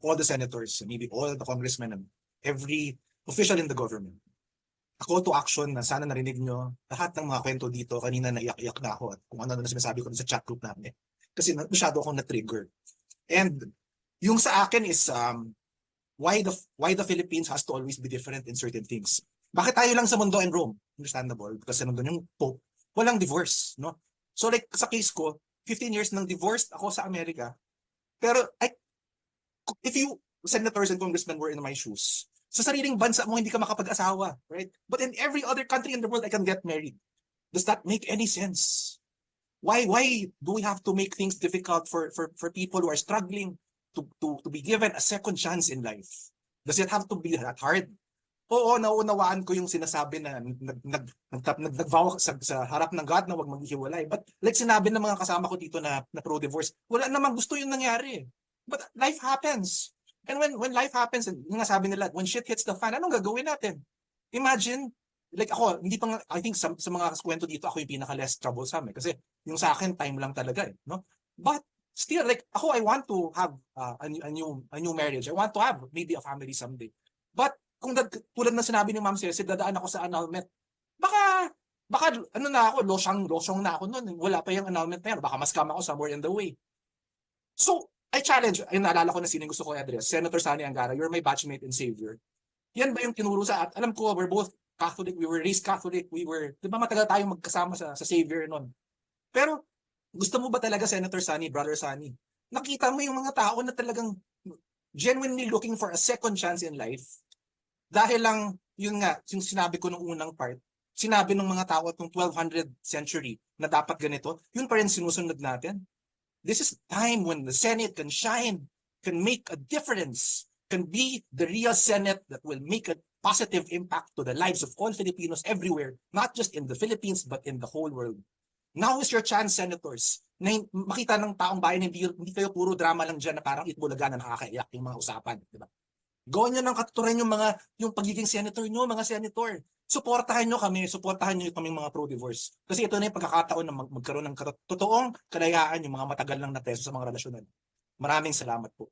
all the senators, maybe all the congressmen, and every official in the government. A call to action na sana narinig nyo lahat ng mga kwento dito. Kanina naiyak-iyak na ako at kung ano na sinasabi ko sa chat group namin. Kasi masyado akong na-trigger. And yung sa akin is why the Philippines has to always be different in certain things. Bakit tayo lang sa mundo and Rome? Understandable. Kasi nandun yung Pope. Walang divorce, no? So like sa case ko, 15 years nang divorced ako sa Amerika. Pero if you senators and congressmen were in my shoes, sa sariling bansa mo hindi ka makapag-asawa, right? But in every other country in the world I can get married. Does that make any sense? Why do we have to make things difficult for people who are struggling to be given a second chance in life? Does it have to be that hard? Oo, naunawaan ko yung sinasabi na nag-vow sa harap ng God na wag maghihiwalay. But like sinabi ng mga kasama ko dito na pro-divorce, wala namang gusto yung nangyari. But life happens. And when life happens, yung sabi nila, when shit hits the fan, anong gagawin natin? Imagine, like ako, hindi pa nga, I think sa mga kwento dito, ako yung pinaka-less troublesome. Kasi yung sa akin, time lang talaga. No? But still, like ako, I want to have a new marriage. I want to have maybe a family someday. But kung tulad na sinabi ni Ma'am Cecil, dadaan ako sa annulment. Baka ano na ako, losyang na ako noon. Wala pa yung annulment na yan. Baka mas kama ako somewhere in the way. So, I challenge, ay naalala ko na sino yung gusto ko i-address. Senator Sani Angara, you're my batchmate and savior. Yan ba yung tinuro sa at alam ko, we're both Catholic, we were raised Catholic, di ba matagal tayong magkasama sa savior noon. Pero, gusto mo ba talaga, Senator Sani, Brother Sani, nakita mo yung mga tao na talagang genuinely looking for a second chance in life? Dahil lang, yun nga, yung sinabi ko nung unang part, sinabi ng mga tao at nung 1200th century na dapat ganito, yun pa rin sinusunod natin. This is time when the Senate can shine, can make a difference, can be the real Senate that will make a positive impact to the lives of all Filipinos everywhere, not just in the Philippines, but in the whole world. Now is your chance, senators, na makita ng taong bayan, hindi kayo puro drama lang dyan na parang Itbulaga na nakakaiyak yung mga usapan. Diba? Gawin nyo ng katuturan yung pagiging senator nyo, mga senator. Suportahan nyo kami mga pro-divorce. Kasi ito na yung pagkakataon na magkaroon ng totoong kalayaan yung mga matagal lang na teso sa mga relasyonan. Maraming salamat po.